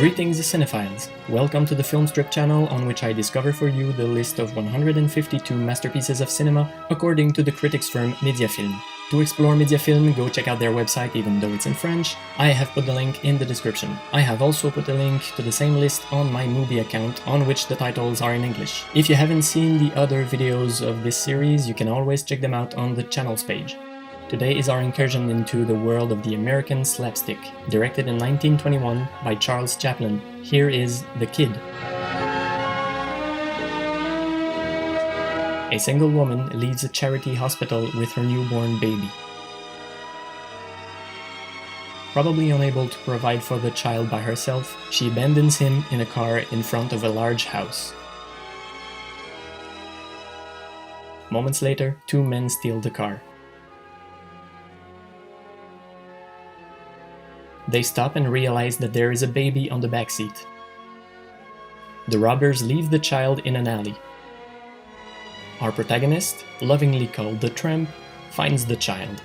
Greetings cinephiles! Welcome to the FILMSTRIP channel on which I discover for you the list of 152 masterpieces of cinema according to the critics firm Mediafilm. To explore Mediafilm, go check out their website even though it's in French. I have put the link in the description. I have also put a link to the same list on my movie account on which the titles are in English. If you haven't seen the other videos of this series, you can always check them out on the channel's page. Today is our incursion into the world of the American slapstick, directed in 1921 by Charles Chaplin. Here is The Kid. A single woman leaves a charity hospital with her newborn baby. Probably unable to provide for the child by herself, she abandons him in a car in front of a large house. Moments later, two men steal the car. They stop and realize that there is a baby on the back seat. The robbers leave the child in an alley. Our protagonist, lovingly called the tramp, finds the child.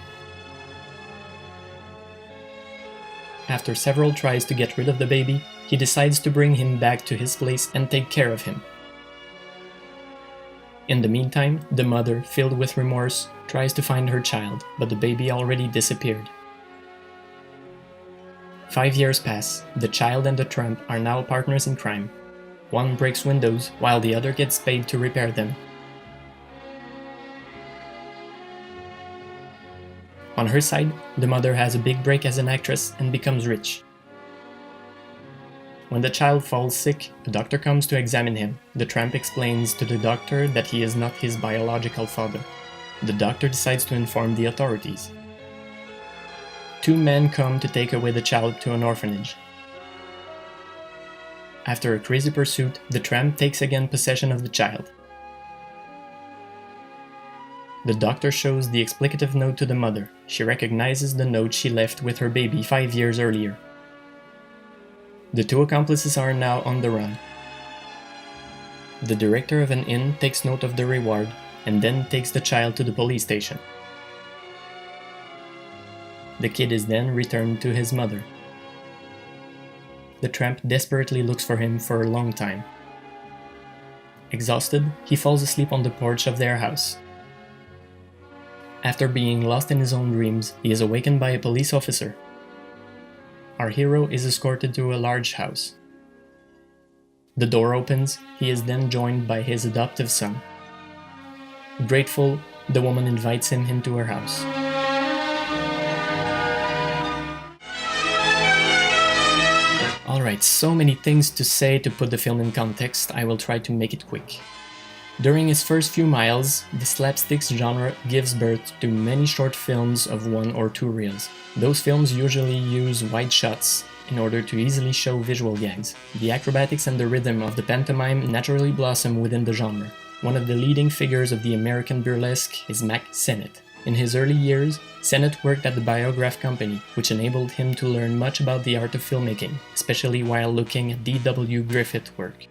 After several tries to get rid of the baby, he decides to bring him back to his place and take care of him. In the meantime, the mother, filled with remorse, tries to find her child, but the baby already disappeared. 5 years pass. The child and the tramp are now partners in crime. One breaks windows, while the other gets paid to repair them. On her side, the mother has a big break as an actress and becomes rich. When the child falls sick, a doctor comes to examine him. The tramp explains to the doctor that he is not his biological father. The doctor decides to inform the authorities. Two men come to take away the child to an orphanage. After a crazy pursuit, the tramp takes again possession of the child. The doctor shows the explicative note to the mother. She recognizes the note she left with her baby 5 years earlier. The two accomplices are now on the run. The director of an inn takes note of the reward and then takes the child to the police station. The kid is then returned to his mother. The tramp desperately looks for him for a long time. Exhausted, he falls asleep on the porch of their house. After being lost in his own dreams, he is awakened by a police officer. Our hero is escorted to a large house. The door opens, he is then joined by his adoptive son. Grateful, the woman invites him into her house. Alright, so many things to say to put the film in context, I will try to make it quick. During its first few miles, the slapstick genre gives birth to many short films of 1 or 2 reels. Those films usually use wide shots in order to easily show visual gags. The acrobatics and the rhythm of the pantomime naturally blossom within the genre. One of the leading figures of the American burlesque is Mack Sennett. In his early years, Sennett worked at the Biograph Company, which enabled him to learn much about the art of filmmaking, especially while looking at D.W. Griffith's work.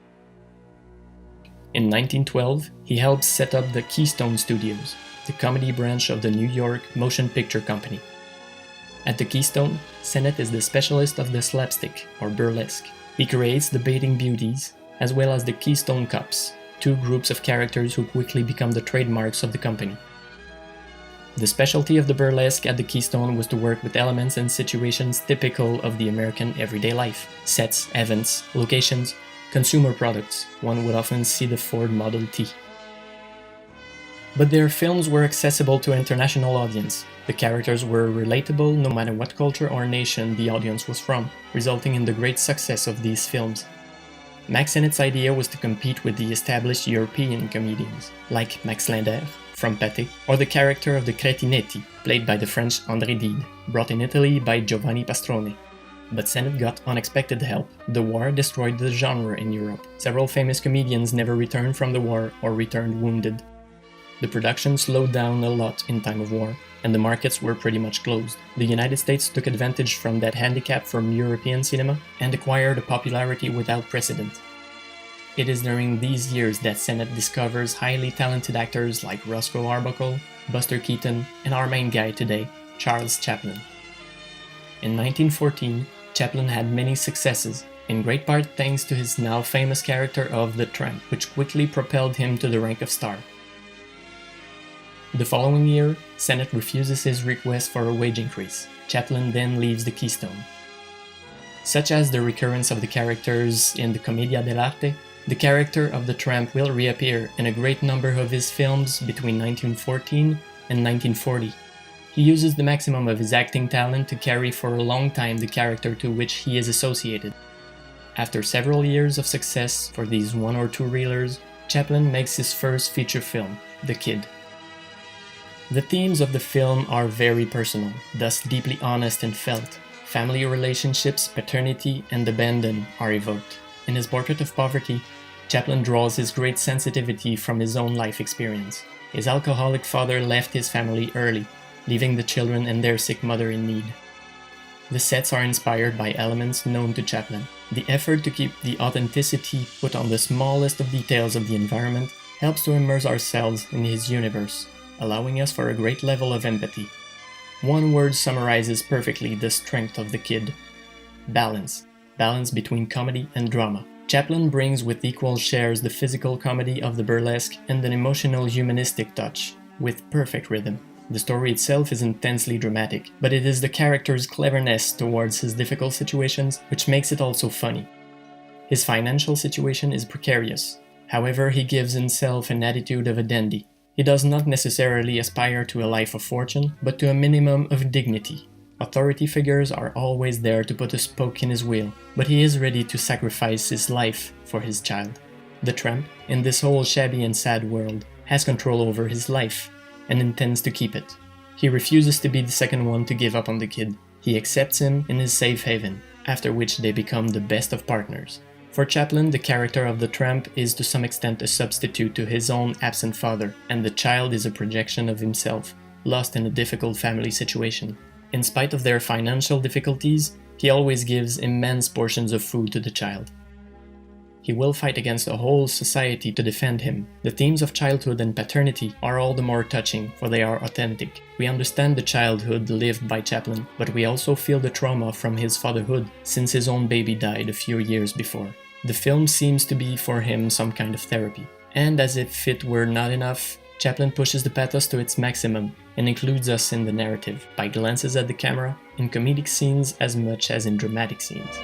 In 1912, he helped set up the Keystone Studios, the comedy branch of the New York Motion Picture Company. At the Keystone, Sennett is the specialist of the slapstick, or burlesque. He creates the Bathing Beauties, as well as the Keystone Cops, two groups of characters who quickly become the trademarks of the company. The specialty of the burlesque at the Keystone was to work with elements and situations typical of the American everyday life. Sets, events, locations, consumer products. One would often see the Ford Model T. But their films were accessible to an international audience. The characters were relatable no matter what culture or nation the audience was from, resulting in the great success of these films. Mack Sennett's idea was to compete with the established European comedians, like Max Linder from Pâté, or the character of the Cretinetti, played by the French André Gide, brought in Italy by Giovanni Pastrone. But Sennett got unexpected help. The war destroyed the genre in Europe. Several famous comedians never returned from the war or returned wounded. The production slowed down a lot in time of war, and the markets were pretty much closed. The United States took advantage from that handicap from European cinema and acquired a popularity without precedent. It is during these years that Sennett discovers highly talented actors like Roscoe Arbuckle, Buster Keaton, and our main guy today, Charles Chaplin. In 1914, Chaplin had many successes, in great part thanks to his now famous character of the Tramp, which quickly propelled him to the rank of star. The following year, Senate refuses his request for a wage increase. Chaplin then leaves the Keystone. Such as the recurrence of the characters in the Commedia dell'arte, the character of the Tramp will reappear in a great number of his films between 1914 and 1940. He uses the maximum of his acting talent to carry for a long time the character to which he is associated. After several years of success for these one or two reelers, Chaplin makes his first feature film, The Kid. The themes of the film are very personal, thus deeply honest and felt. Family relationships, paternity, and abandon are evoked. In his portrait of poverty, Chaplin draws his great sensitivity from his own life experience. His alcoholic father left his family early, leaving the children and their sick mother in need. The sets are inspired by elements known to Chaplin. The effort to keep the authenticity put on the smallest of details of the environment helps to immerse ourselves in his universe, allowing us for a great level of empathy. One word summarizes perfectly the strength of The Kid: balance. Balance between comedy and drama. Chaplin brings with equal shares the physical comedy of the burlesque and an emotional humanistic touch, with perfect rhythm. The story itself is intensely dramatic, but it is the character's cleverness towards his difficult situations which makes it also funny. His financial situation is precarious. However, he gives himself an attitude of a dandy. He does not necessarily aspire to a life of fortune, but to a minimum of dignity. Authority figures are always there to put a spoke in his wheel, but he is ready to sacrifice his life for his child. The Tramp, in this whole shabby and sad world, has control over his life, and intends to keep it. He refuses to be the second one to give up on the Kid. He accepts him in his safe haven, after which they become the best of partners. For Chaplin, the character of the Tramp is to some extent a substitute to his own absent father, and the child is a projection of himself, lost in a difficult family situation. In spite of their financial difficulties, he always gives immense portions of food to the child. He will fight against a whole society to defend him. The themes of childhood and paternity are all the more touching, for they are authentic. We understand the childhood lived by Chaplin, but we also feel the trauma from his fatherhood, since his own baby died a few years before. The film seems to be for him some kind of therapy. And as if it were not enough, Chaplin pushes the pathos to its maximum and includes us in the narrative, by glances at the camera, in comedic scenes as much as in dramatic scenes.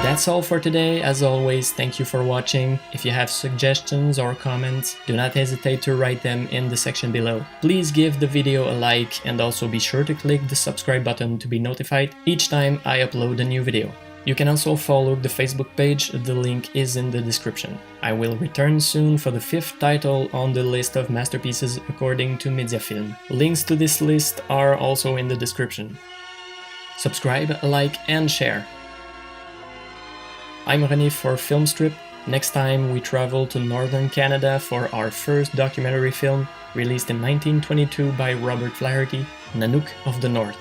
That's all for today. As always, thank you for watching. If you have suggestions or comments, do not hesitate to write them in the section below. Please give the video a like and also be sure to click the subscribe button to be notified each time I upload a new video. You can also follow the Facebook page, the link is in the description. I will return soon for the 5th title on the list of masterpieces according to Mediafilm. Links to this list are also in the description. Subscribe, like and share. I'm René for FILMSTRIP. Next time we travel to northern Canada for our first documentary film, released in 1922 by Robert Flaherty, Nanook of the North.